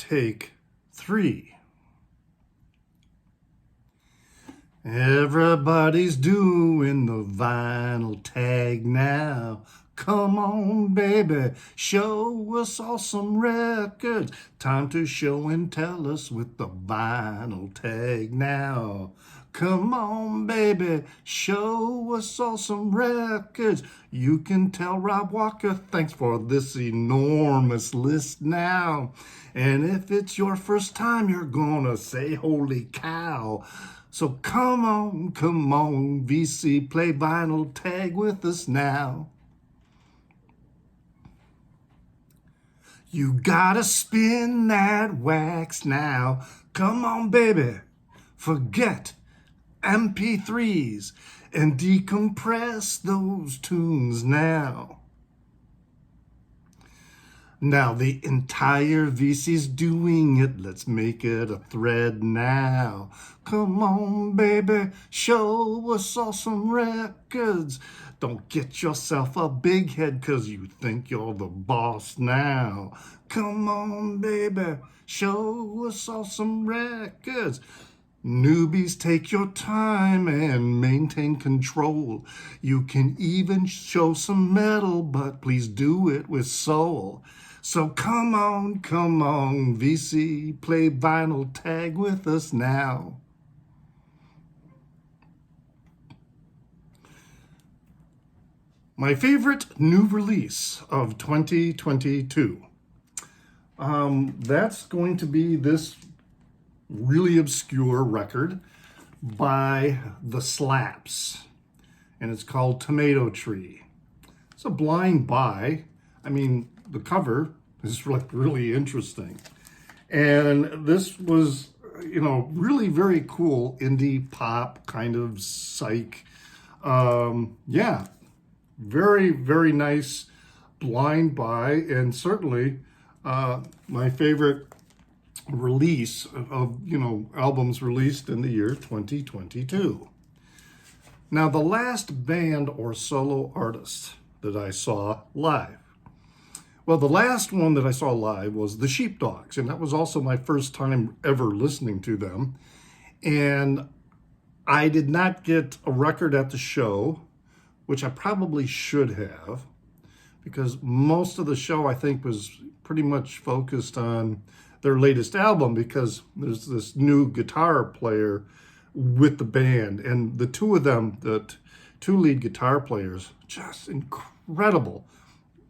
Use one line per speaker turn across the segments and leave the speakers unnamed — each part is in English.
Take 3. Everybody's doing the vinyl tag now. Come on, baby, show us all some records. Time to show and tell us with the vinyl tag now. Come on, baby, show us all some records. You can tell Rob Walker thanks for this enormous list now. And if it's your first time, you're gonna say, holy cow. So come on, VC, play vinyl tag with us now. You gotta spin that wax now. Come on, baby, forget MP3s and decompress those tunes now. Now the entire VC's doing it. Let's make it a thread now. Come on, baby, show us all some records. Don't get yourself a big head 'cause you think you're the boss now. Come on, baby, show us all some records. Newbies, take your time and maintain control. You can even show some metal, but please do it with soul. So come on, VC, play vinyl tag with us now. My favorite new release of 2022. That's going to be this really obscure record by The Slaps, and it's called Tomato Tree. It's a blind buy. I mean, the cover is like really interesting, and this was, really very cool indie pop kind of psych. Yeah, very, very nice blind buy, and certainly my favorite release of, albums released in the year 2022. Now, the last band or solo artist that I saw live, well, the last one that I saw live was the Sheepdogs, and that was also my first time ever listening to them. And I did not get a record at the show, which I probably should have, because most of the show, I think, was pretty much focused on their latest album, because there's this new guitar player with the band, and the two of them, the two lead guitar players, just incredible.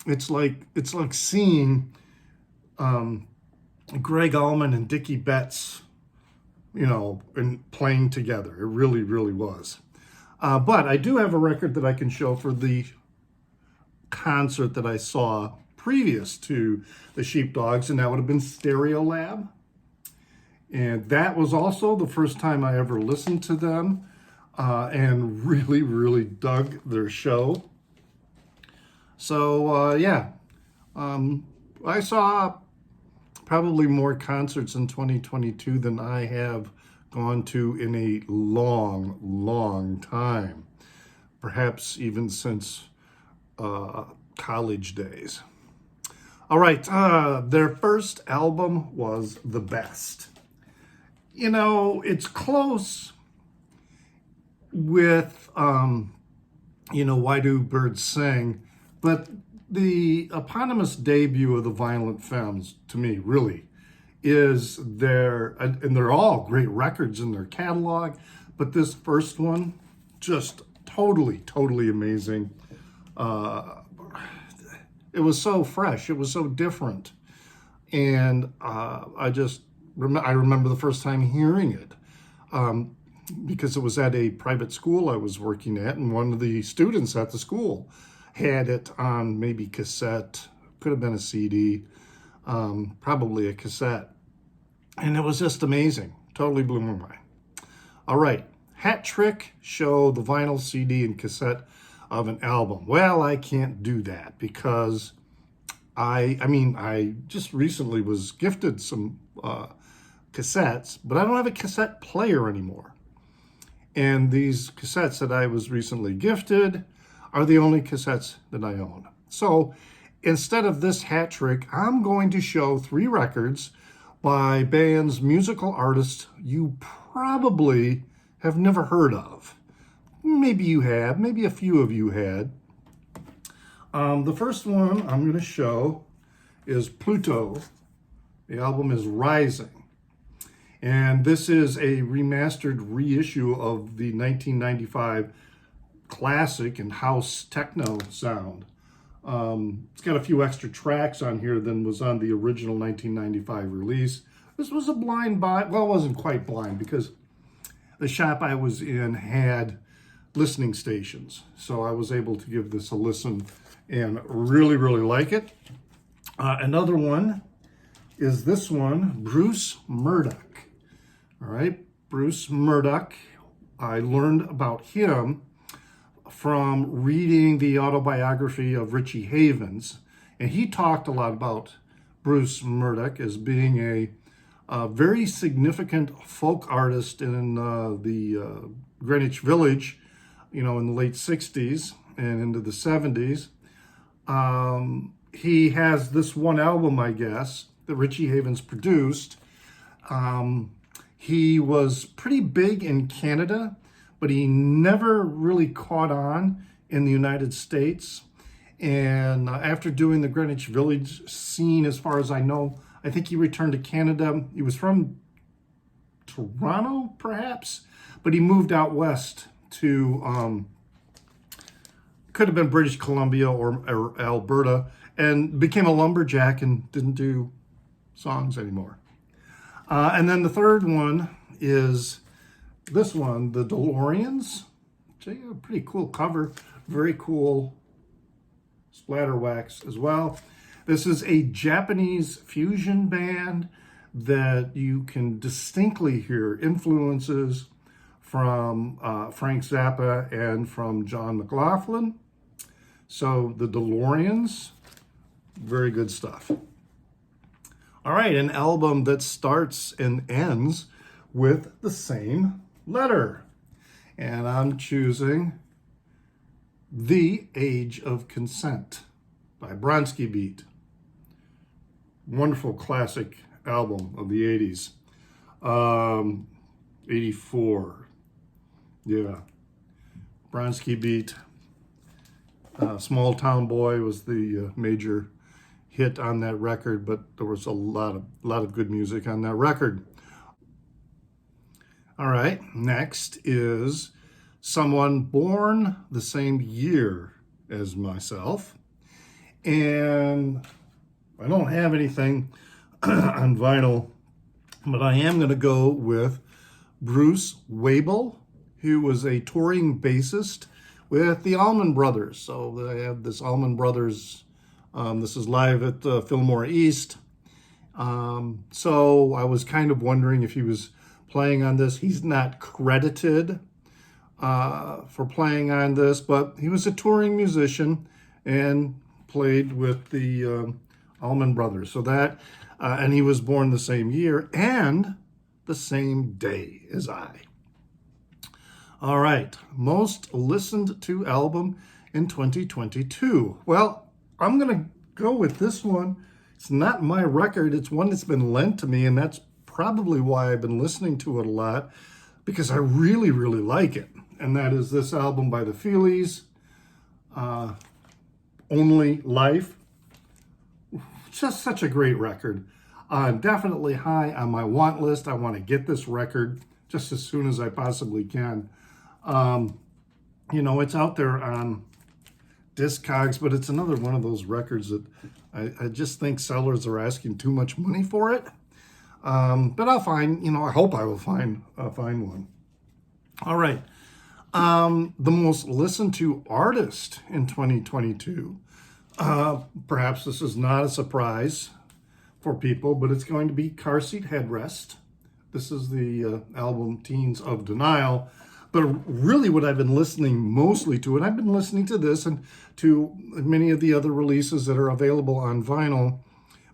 It's like seeing Greg Allman and Dickie Betts, and playing together. It really, really was. But I do have a record that I can show for the concert that I saw previous to the Sheepdogs, and that would have been Stereolab. And that was also the first time I ever listened to them, and really, really dug their show. So, I saw probably more concerts in 2022 than I have gone to in a long, long time. Perhaps even since college days. All right, their first album was The Best. It's close with, Why Do Birds Sing? But the eponymous debut of the Violent Femmes, to me, really, is and they're all great records in their catalog, but this first one, just totally, totally amazing. It was so fresh, it was so different, and I remember the first time hearing it, because it was at a private school I was working at, and one of the students at the school had it on maybe cassette, could have been a CD, probably a cassette. And it was just amazing. Totally blew my mind. All right, hat trick, show the vinyl, CD, and cassette of an album. Well, I can't do that because I just recently was gifted some cassettes, but I don't have a cassette player anymore. And these cassettes that I was recently gifted are the only cassettes that I own. So instead of this hat trick, I'm going to show 3 records by bands, musical artists you probably have never heard of. Maybe you have, maybe a few of you had. The first one I'm going to show is Pluto. The album is Rising. And this is a remastered reissue of the 1995 classic and house techno sound. It's got a few extra tracks on here than was on the original 1995 release. This was a blind buy. Well, it wasn't quite blind because the shop I was in had listening stations. So I was able to give this a listen and really, really like it. Another one is this one, Bruce Murdock. All right, Bruce Murdock. I learned about him from reading the autobiography of Richie Havens, and he talked a lot about Bruce Murdock as being a very significant folk artist in the Greenwich Village, in the late 60s and into the 70s. He has this one album, I guess, that Richie Havens produced. He was pretty big in Canada, but he never really caught on in the United States. And after doing the Greenwich Village scene, as far as I know, I think he returned to Canada. He was from Toronto, perhaps, but he moved out west to, could have been British Columbia or Alberta, and became a lumberjack and didn't do songs anymore. And then the third one is this one, the Deloreans. A pretty cool cover, very cool splatter wax as well. This is a Japanese fusion band that you can distinctly hear influences from Frank Zappa and from John McLaughlin. So the Deloreans, very good stuff. All right, an album that starts and ends with the same letter. And I'm choosing The Age of Consent by Bronski Beat. Wonderful classic album of the 80s. 84. Yeah. Bronski Beat. Small Town Boy was the major hit on that record, but there was a lot of good music on that record. All right, next is someone born the same year as myself. And I don't have anything on vinyl, but I am going to go with Bruce Weibel, who was a touring bassist with the Allman Brothers. So they have this Allman Brothers. This is live at Fillmore East. So I was kind of wondering if he was playing on this. He's not credited for playing on this, but he was a touring musician and played with the Allman Brothers. So that, and he was born the same year and the same day as I. All right, most listened to album in 2022. Well, I'm going to go with this one. It's not my record. It's one that's been lent to me, and that's probably why I've been listening to it a lot, because I really, really like it. And that is this album by the Phillies, Only Life. Just such a great record. Definitely high on my want list. I want to get this record just as soon as I possibly can. It's out there on Discogs, but it's another one of those records that I just think sellers are asking too much money for it. But I'll find, I hope I will find one. All right. The most listened to artist in 2022. Perhaps this is not a surprise for people, but it's going to be Seat Headrest. This is the album Teens of Denial. But really what I've been listening mostly to, and I've been listening to this and to many of the other releases that are available on vinyl,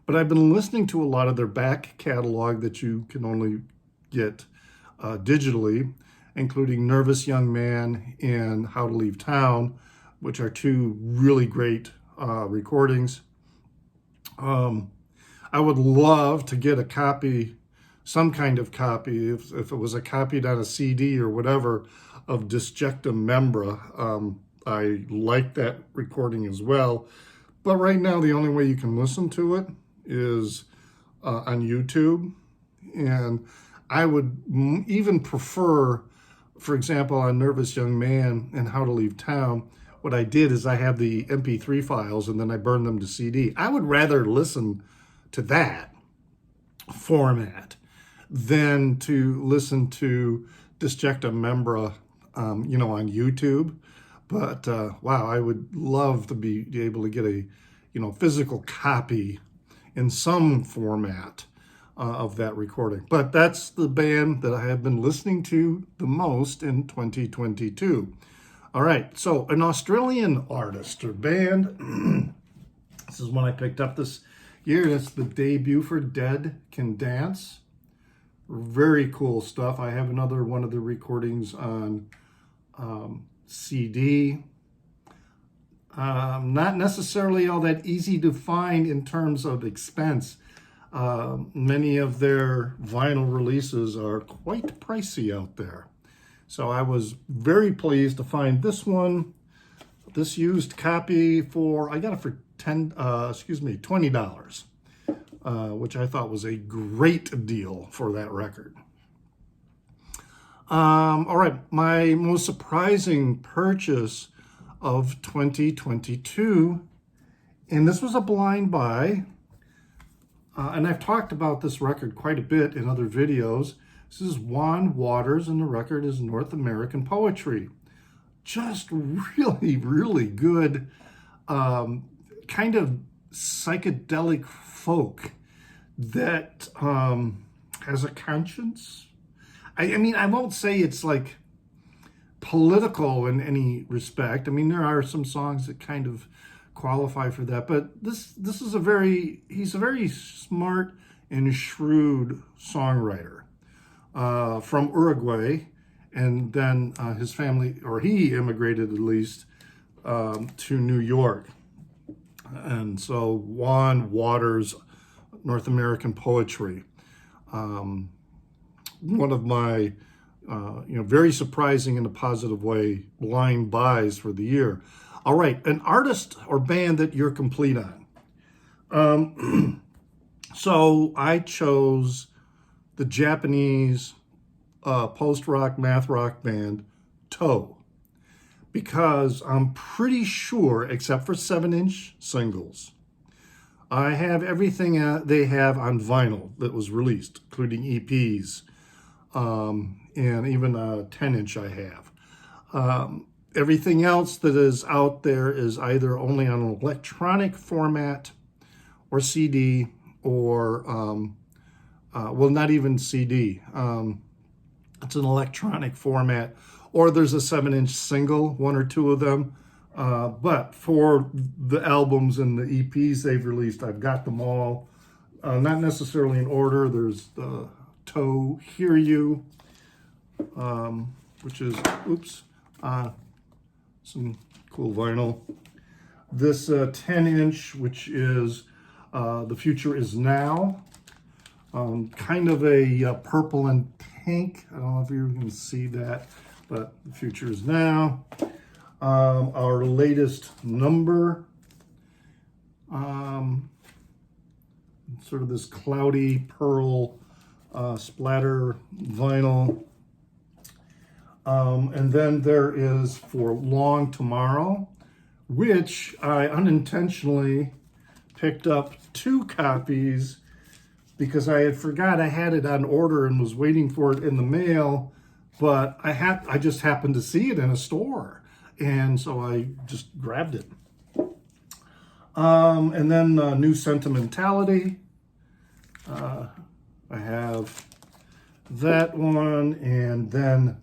but I've been listening to a lot of their back catalog that you can only get digitally, including Nervous Young Man and How to Leave Town, which are two really great recordings. I I would love to get a copy, some kind of copy, if it was a copied on a CD or whatever, of Disjecta Membra. I like that recording as well. But right now, the only way you can listen to it is on YouTube. And I would even prefer, for example, on Nervous Young Man and How to Leave Town, what I did is I have the MP3 files and then I burn them to CD. I would rather listen to that format than to listen to Disjecta Membra, on YouTube. But wow, I would love to be able to get a, physical copy in some format of that recording. But that's the band that I have been listening to the most in 2022. All right, so an Australian artist or band. This is one I picked up this year. That's the Day Beaufort Dead Can Dance. Very cool stuff. I have another one of the recordings on CD. Not necessarily all that easy to find in terms of expense. Many of their vinyl releases are quite pricey out there. So I was very pleased to find this one, this used copy I got it for $20, which I thought was a great deal for that record. All right, my most surprising purchase of 2022, and this was a blind buy, and I've talked about this record quite a bit in other videos. This is Juan Waters, and the record is North American Poetry. Just really, really good, kind of psychedelic folk that has a conscience. I mean, I won't say it's like political in any respect. I mean, there are some songs that kind of qualify for that, but this is he's a very smart and shrewd songwriter from Uruguay, and then his family, or he immigrated at least to New York. And so Juan Waters, North American Poetry, one of my very surprising in a positive way blind buys for the year. All right, an artist or band that you're complete on. So I chose the Japanese post-rock, math rock band Toe, because I'm pretty sure, except for 7-inch singles, I have everything they have on vinyl that was released, including EPs, and even a 10-inch I have. Everything else that is out there is either only on an electronic format or CD, or, well, not even CD. It's an electronic format, or there's a 7-inch single, one or two of them. But for the albums and the EPs they've released, I've got them all. Not necessarily in order. There's the Toe Hear You, which is, some cool vinyl. This 10-inch, which is The Future Is Now, kind of a purple and pink. I don't know if you can see that, but The Future Is Now. Our latest number, sort of this cloudy pearl splatter vinyl. And then there is For Long Tomorrow, which I unintentionally picked up 2 copies because I had forgot I had it on order and was waiting for it in the mail, but I just happened to see it in a store, and so I just grabbed it. And then New Sentimentality. I have that one, and then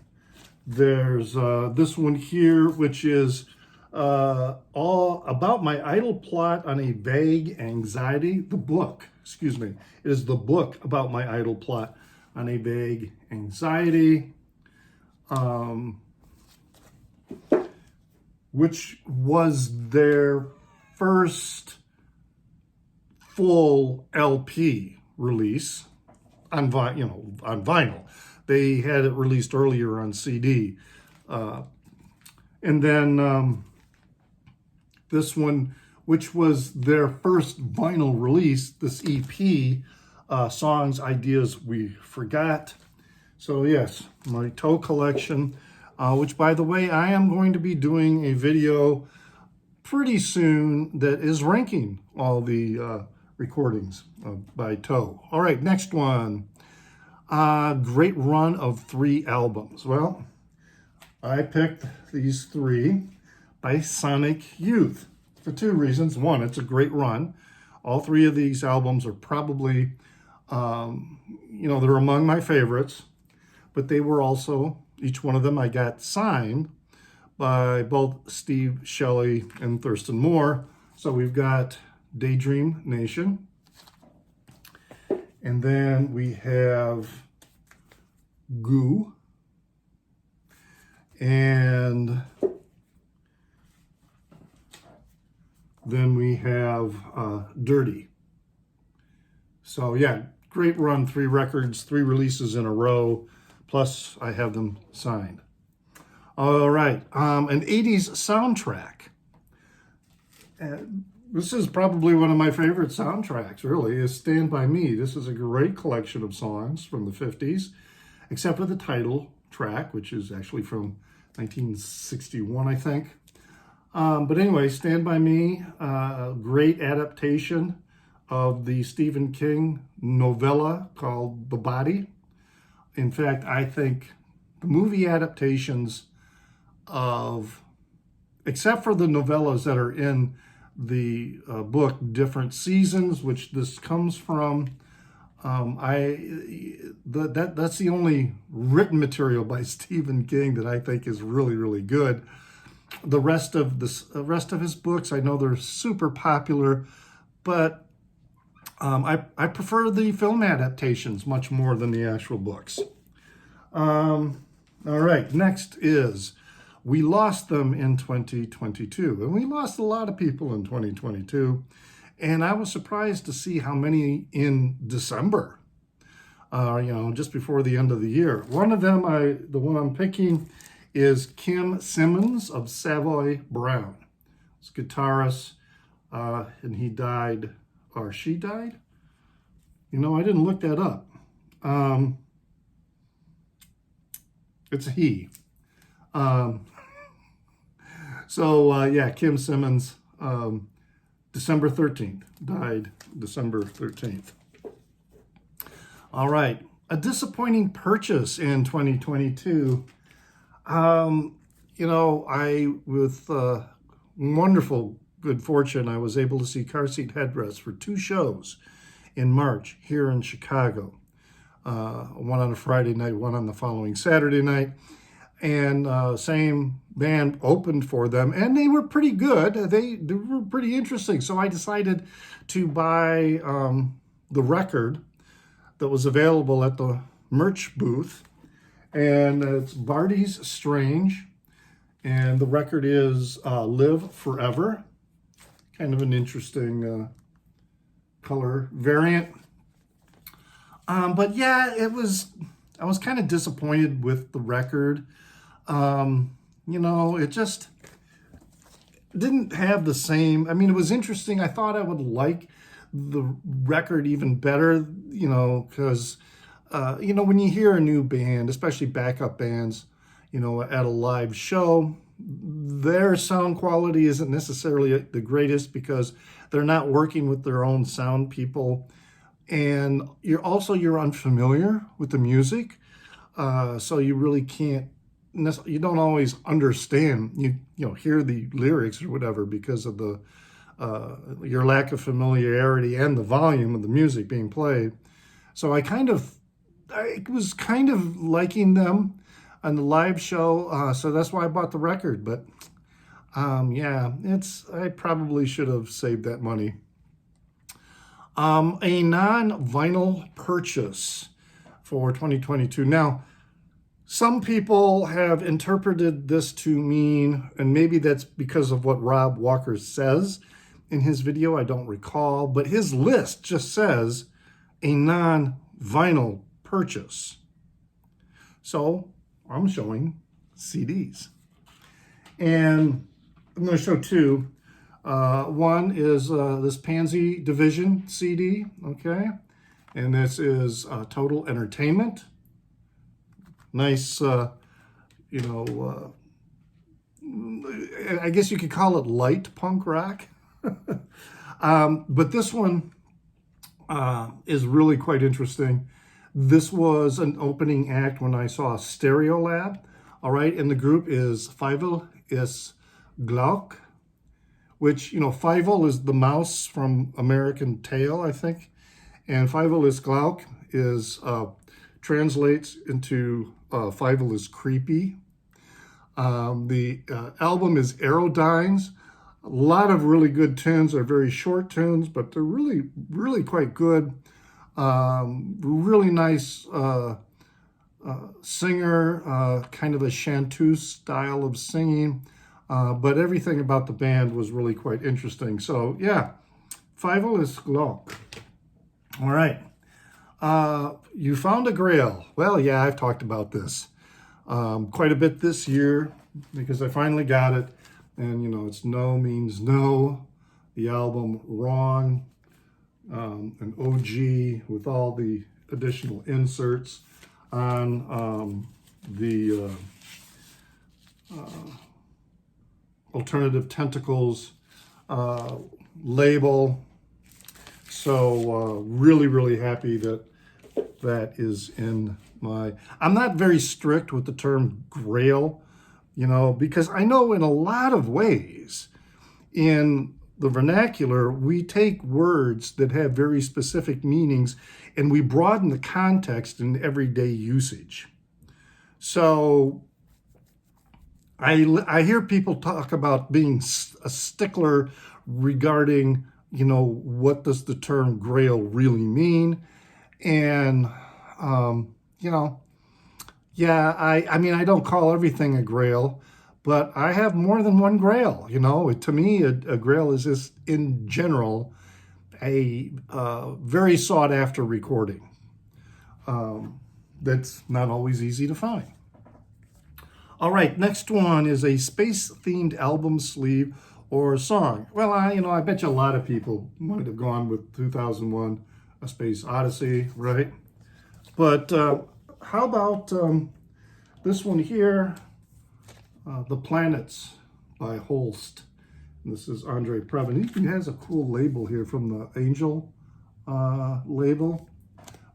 there's this one here, which is all about my idle plot on a vague anxiety. The book, excuse me, it is the book about my idle plot on a vague anxiety, which was their first full LP release on on vinyl. They had it released earlier on CD. And then this one, which was their first vinyl release, this EP, Songs, Ideas We Forgot. So yes, my toe collection, which by the way, I am going to be doing a video pretty soon that is ranking all the recordings by toe. All right, next one. Great run of 3 albums. Well, I picked these 3 by Sonic Youth for 2 reasons. One, it's a great run. All 3 of these albums are probably, they're among my favorites, but they were also, each one of them I got signed by both Steve Shelley and Thurston Moore. So we've got Daydream Nation. And then we have Goo. And then we have Dirty. So yeah, great run, 3 records, 3 releases in a row, plus I have them signed. All right, an 80s soundtrack. This is probably one of my favorite soundtracks, really, is Stand By Me. This is a great collection of songs from the 50s, except for the title track, which is actually from 1961, I think. But anyway, Stand By Me, great adaptation of the Stephen King novella called The Body. In fact, I think the movie adaptations of, except for the novellas that are in the book Different Seasons, which this comes from, that's the only written material by Stephen King that I think is really, really good. The rest of his books, I know they're super popular, but I prefer the film adaptations much more than the actual books. All right, next is We Lost Them in 2022. And we lost a lot of people in 2022. And I was surprised to see how many in December, just before the end of the year. One of them, the one I'm picking, is Kim Simmons of Savoy Brown. He's a guitarist, and he died, or she died? I didn't look that up. It's a he. Kim Simmons, December 13th, died December 13th. All right, a disappointing purchase in 2022. With wonderful good fortune, I was able to see Seat Headrest for 2 shows in March here in Chicago. One on a Friday night, one on the following Saturday night. And same band opened for them, and they were pretty good. They were pretty interesting. So I decided to buy the record that was available at the merch booth. And it's Barty's Strange. And the record is Live Forever. Kind of an interesting color variant. But yeah, I was kind of disappointed with the record. It just didn't have the same, it was interesting. I thought I would like the record even better, because, when you hear a new band, especially backup bands, at a live show, their sound quality isn't necessarily the greatest because they're not working with their own sound people. And you're unfamiliar with the music. So you really can't, you don't always understand, hear the lyrics or whatever because of your lack of familiarity and the volume of the music being played. So I was kind of liking them on the live show. So that's why I bought the record. But I probably should have saved that money. A non-vinyl purchase for 2022. Now, some people have interpreted this to mean, and maybe that's because of what Rob Walker says in his video, I don't recall, but his list just says a non-vinyl purchase. So I'm showing CDs. And I'm going to show two. One is this Pansy Division CD, okay? And this is Total Entertainment. Nice, I guess you could call it light punk rock. But this one is really quite interesting. This was an opening act when I saw Stereolab, all right? And the group is Fievel is Glauc, which, Fievel is the mouse from American Tail, I think. And Fievel is Glauc is, translates into Fievel is creepy. The album is Aerodynes. A lot of really good tunes. They're very short tunes, but they're really, really quite good. Really nice singer, kind of a chanteuse style of singing. But everything about the band was really quite interesting. So yeah, Fievel is Glauc. All right. You found a Grail. Well, yeah, I've talked about this quite a bit this year because I finally got it. And, it's No Means No, the album Wrong, an OG with all the additional inserts on the Alternative Tentacles label. So really, really happy that that is in my... I'm not very strict with the term Grail, because I know in a lot of ways in the vernacular, we take words that have very specific meanings and we broaden the context in everyday usage. So I hear people talk about being a stickler regarding, what does the term Grail really mean? And, yeah, I mean, I don't call everything a Grail, but I have more than one Grail. To me, a Grail is just, in general, a very sought after recording that's not always easy to find. All right, next one is a space-themed album sleeve or song. Well, I bet you a lot of people might have gone with 2001, A Space Odyssey, right? But how about this one here, The Planets by Holst. And this is Andre Previn. He has a cool label here from the Angel label.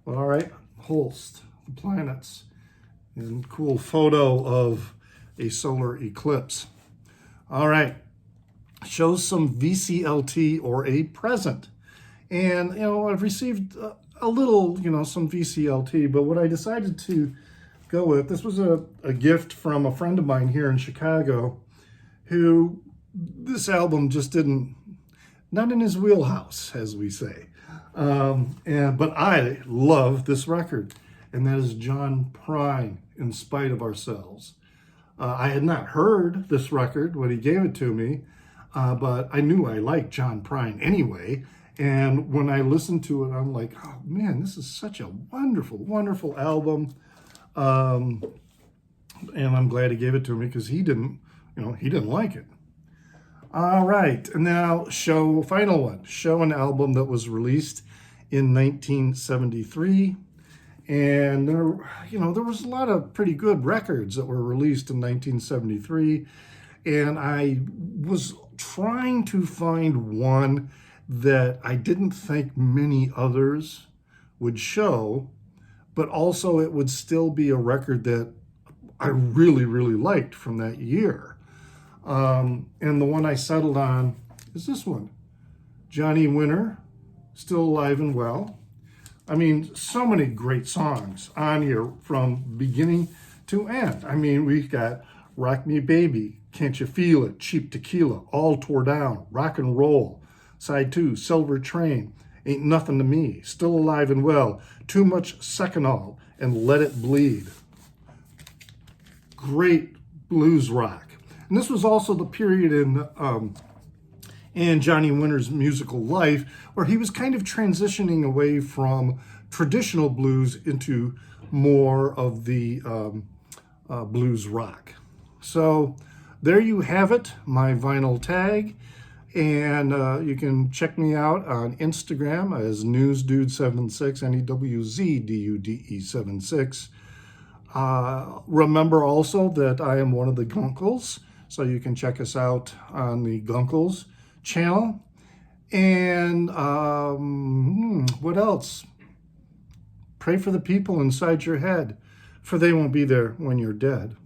All right, Holst, The Planets. And cool photo of a solar eclipse. All right, shows some VCLT or a present. And, I've received a little, some VCLT, but what I decided to go with, this was a gift from a friend of mine here in Chicago who this album just not in his wheelhouse, as we say. But I love this record, and that is John Prine, In Spite of Ourselves. I had not heard this record when he gave it to me, but I knew I liked John Prine anyway. And when I listened to it, I'm like, oh man, this is such a wonderful, wonderful album. And I'm glad he gave it to me because he didn't like it. All right, and now final one. Show an album that was released in 1973. And there was a lot of pretty good records that were released in 1973. And I was trying to find one that I didn't think many others would show, but also it would still be a record that I really, really liked from that year. And the one I settled on is this one, Johnny Winter, Still Alive and Well. I mean, so many great songs on here from beginning to end. I mean, we've got Rock Me Baby, Can't You Feel It, Cheap Tequila, All Tore Down, Rock and Roll, Side 2, Silver Train, Ain't Nothing to Me, Still Alive and Well, Too Much Seconal, and Let It Bleed. Great blues rock. And this was also the period in and Johnny Winter's musical life, where he was kind of transitioning away from traditional blues into more of the blues rock. So there you have it, my vinyl tag. And you can check me out on Instagram as newsdude76, NEWZDUDE76. Remember also that I am one of the Gunkles, so you can check us out on the Gunkles channel. And what else? Pray for the people inside your head, for they won't be there when you're dead.